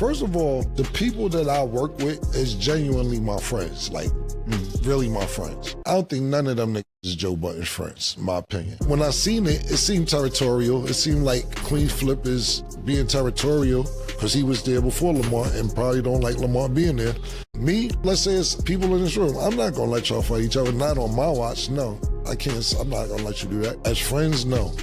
First of all, the people that I work with is genuinely my friends, like really my friends. I don't think none of them niggas is Joe Budden's friends, in my opinion. When I seen it, it seemed territorial. It seemed like Queen Flip is being territorial because he was there before Lamar and probably don't like Lamar being there. Me, let's say it's people in this room, I'm not gonna let y'all fight each other, not on my watch, no. I can't, I'm not gonna let you do that. As friends, no.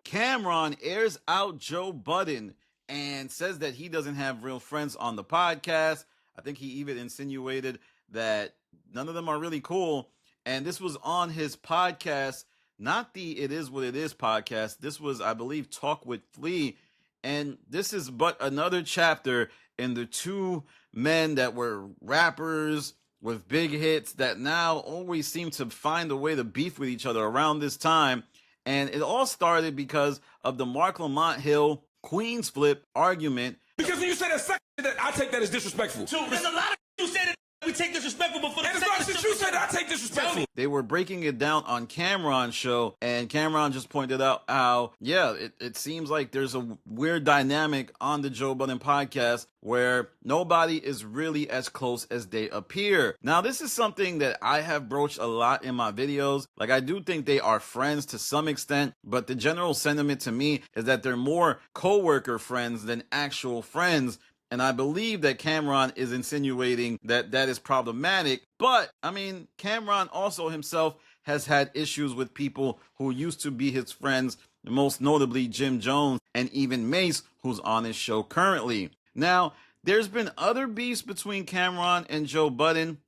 Cameron airs out Joe Budden and says that he doesn't have real friends on the podcast. I think he even insinuated that none of them are really cool. And this was on his podcast, not the It Is What It Is podcast. This was, I believe, Talk with Flea. And this is but another chapter in the two men that were rappers with big hits that now always seem to find a way to beef with each other around this time. And it all started because of the Mark Lamont Hill Queens Flip argument. Because when you say that, I take that as disrespectful. There's a lot of you say that we take disrespectful, but for the sake of you said I take disrespectful. They were breaking it down on Cameron's show, and Cameron just pointed out how, it seems like there's a weird dynamic on the Joe Budden podcast where nobody is really as close as they appear. Now, this is something that I have broached a lot in my videos. Like, I do think they are friends to some extent, but the general sentiment to me is that they're more co-worker friends than actual friends. And I believe that Cameron is insinuating that that is problematic. But, I mean, Cameron also himself has had issues with people who used to be his friends, most notably Jim Jones and even Mace, who's on his show currently. Now, there's been other beefs between Cameron and Joe Budden,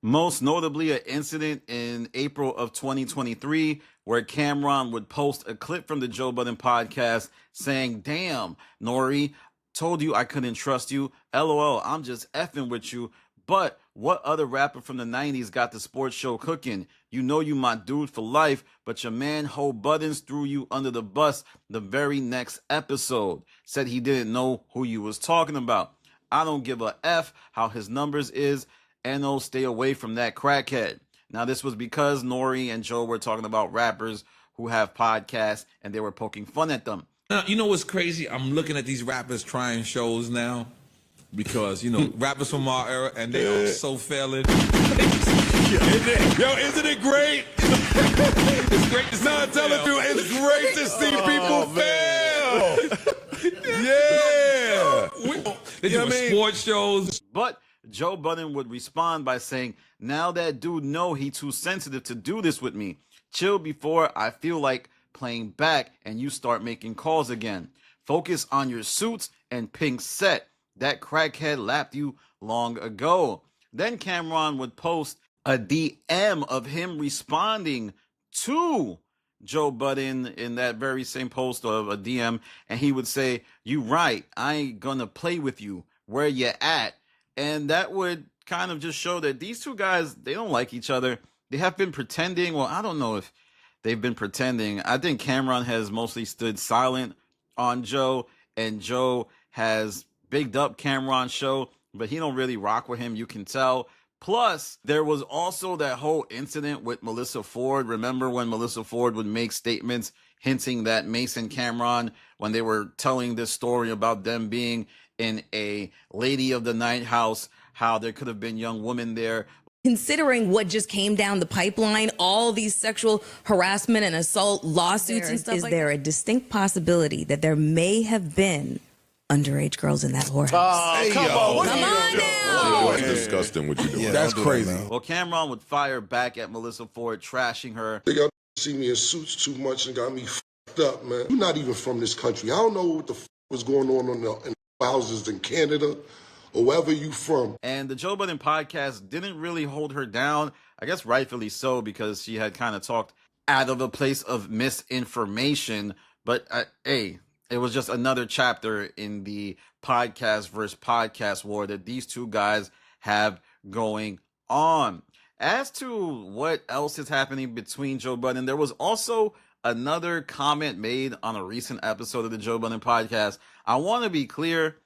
most notably an incident in April of 2023 where Cameron would post a clip from the Joe Budden podcast saying, "Damn, Nori, told you I couldn't trust you. LOL, I'm just effing with you. But what other rapper from the 90s got the sports show cooking? You know you my dude for life, but your man Ho Buddens threw you under the bus the very next episode. Said he didn't know who you was talking about. I don't give a F how his numbers is. NO, stay away from that crackhead." Now, this was because Nori and Joe were talking about rappers who have podcasts and they were poking fun at them. Now, you know what's crazy? I'm looking at these rappers trying shows now because, rappers from our era, and they are so failing. Isn't it great? It's great to see people fail. It's great to see people fail. They do sports shows. But Joe Budden would respond by saying, "Now that dude know he too sensitive to do this with me. Chill before I feel like playing back and you start making calls again. Focus on your suits and pink set. That crackhead lapped you long ago." Then Cameron would post a DM of him responding to Joe Budden in that very same post of a DM, and he would say, "You right, I ain't gonna play with you. Where you at?" And that would kind of just show that these two guys, they don't like each other. They have been pretending. Well, I don't know if they've been pretending. I think Cameron has mostly stood silent on Joe, and Joe has bigged up Cameron's show, but he don't really rock with him, you can tell. Plus, there was also that whole incident with Melissa Ford. Remember when Melissa Ford would make statements hinting that Mace and Cameron, when they were telling this story about them being in a Lady of the Night house, how there could have been young women there. Considering what just came down the pipeline, all these sexual harassment and assault lawsuits and stuff like that, is there a distinct possibility that there may have been underage girls in that whorehouse? Come on now. That's disgusting what you doing. That's crazy. Well, Cameron would fire back at Melissa Ford, trashing her. They got see me in suits too much and got me f***ed up, man. You're not even from this country. I don't know what the f*** was going on in the houses in Canada or wherever you from. And the Joe Budden podcast didn't really hold her down. I guess rightfully so, because she had kind of talked out of a place of misinformation. But hey, it was just another chapter in the podcast versus podcast war that these two guys have going on. As to what else is happening between Joe Budden, there was also another comment made on a recent episode of the Joe Budden podcast. I want to be clear.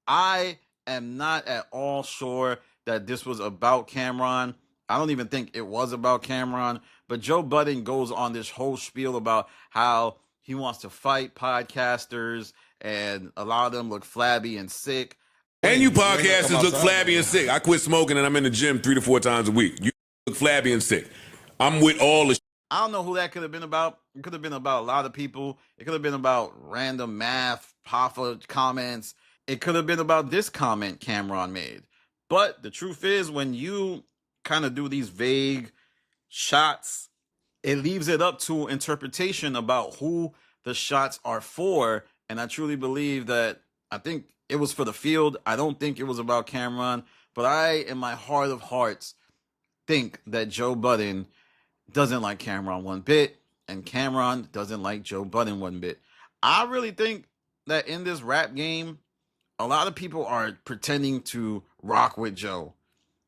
I am not at all sure that this was about Cameron. I don't even think it was about Cameron. But Joe Budden goes on this whole spiel about how he wants to fight podcasters, and a lot of them look flabby and sick. And you podcasters look flabby and sick. I quit smoking and I'm in the gym 3 to 4 times a week. You look flabby and sick. I'm with all the I don't know who that could have been about. It could have been about a lot of people. It could have been about random math, Hoffa comments. It could have been about this comment Cameron made. But the truth is, when you kind of do these vague shots, it leaves it up to interpretation about who the shots are for. And I truly believe that, I think it was for the field. I don't think it was about Cameron. But I, in my heart of hearts, think that Joe Budden doesn't like Cameron one bit, and Cameron doesn't like Joe Budden one bit. I really think that in this rap game, a lot of people are pretending to rock with Joe.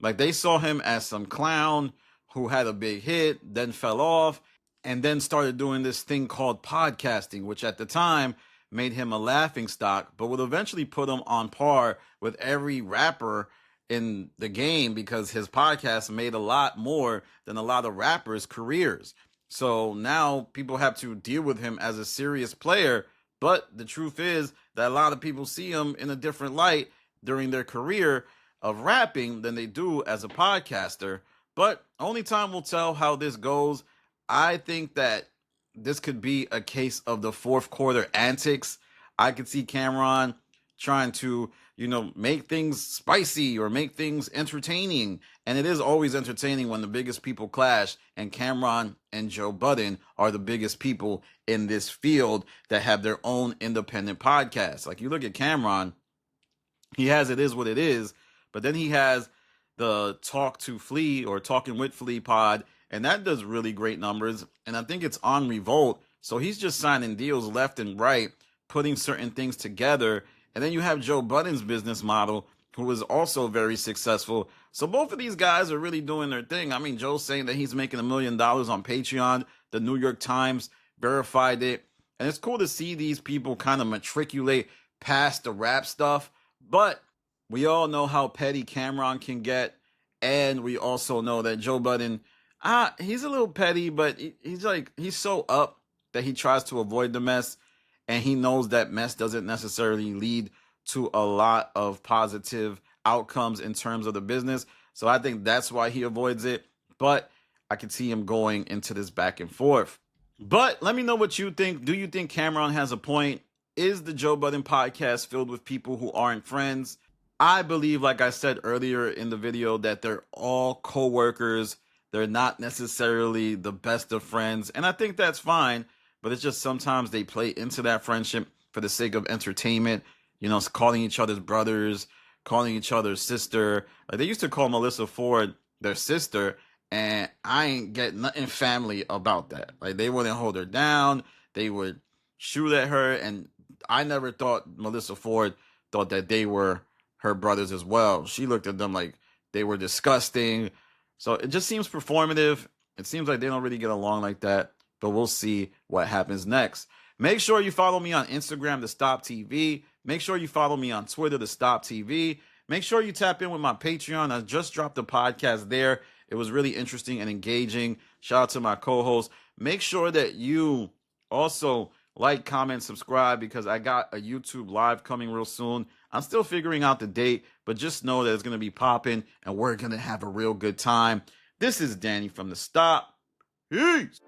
Like, they saw him as some clown who had a big hit, then fell off, and then started doing this thing called podcasting, which at the time made him a laughingstock, but would eventually put him on par with every rapper in the game, because his podcast made a lot more than a lot of rappers' careers. So now people have to deal with him as a serious player. But the truth is that a lot of people see him in a different light during their career of rapping than they do as a podcaster. But only time will tell how this goes. I think that this could be a case of the fourth quarter antics. I could see Cameron trying to, make things spicy or make things entertaining. And it is always entertaining when the biggest people clash, and Cameron and Joe Budden are the biggest people in this field that have their own independent podcasts. Like, you look at Cameron, he has It Is What It Is, but then he has the Talk to Flea or Talking with Flea pod, and that does really great numbers. And I think it's on Revolt. So he's just signing deals left and right, putting certain things together. And then you have Joe Budden's business model, who is also very successful. So both of these guys are really doing their thing. I mean, Joe's saying that he's making $1 million on Patreon. The New York Times verified it. And it's cool to see these people kind of matriculate past the rap stuff. But we all know how petty Cameron can get. And we also know that Joe Budden, he's a little petty, but he's so up that he tries to avoid the mess. And he knows that mess doesn't necessarily lead to a lot of positive outcomes in terms of the business. So I think that's why he avoids it. But I can see him going into this back and forth. But let me know what you think. Do you think Cameron has a point? Is the Joe Budden podcast filled with people who aren't friends? I believe, like I said earlier in the video, that they're all co-workers. They're not necessarily the best of friends. And I think that's fine. But it's just sometimes they play into that friendship for the sake of entertainment, calling each other's brothers, calling each other's sister. Like, they used to call Melissa Ford their sister, and I ain't get nothing family about that. Like, they wouldn't hold her down. They would shoot at her, and I never thought Melissa Ford thought that they were her brothers as well. She looked at them like they were disgusting. So it just seems performative. It seems like they don't really get along like that. But we'll see what happens next. Make sure you follow me on Instagram, The Stop TV. Make sure you follow me on Twitter, The Stop TV. Make sure you tap in with my Patreon. I just dropped a podcast there. It was really interesting and engaging. Shout out to my co-host. Make sure that you also like, comment, subscribe, because I got a YouTube live coming real soon. I'm still figuring out the date, but just know that it's going to be popping and we're going to have a real good time. This is Danny from The Stop. Peace.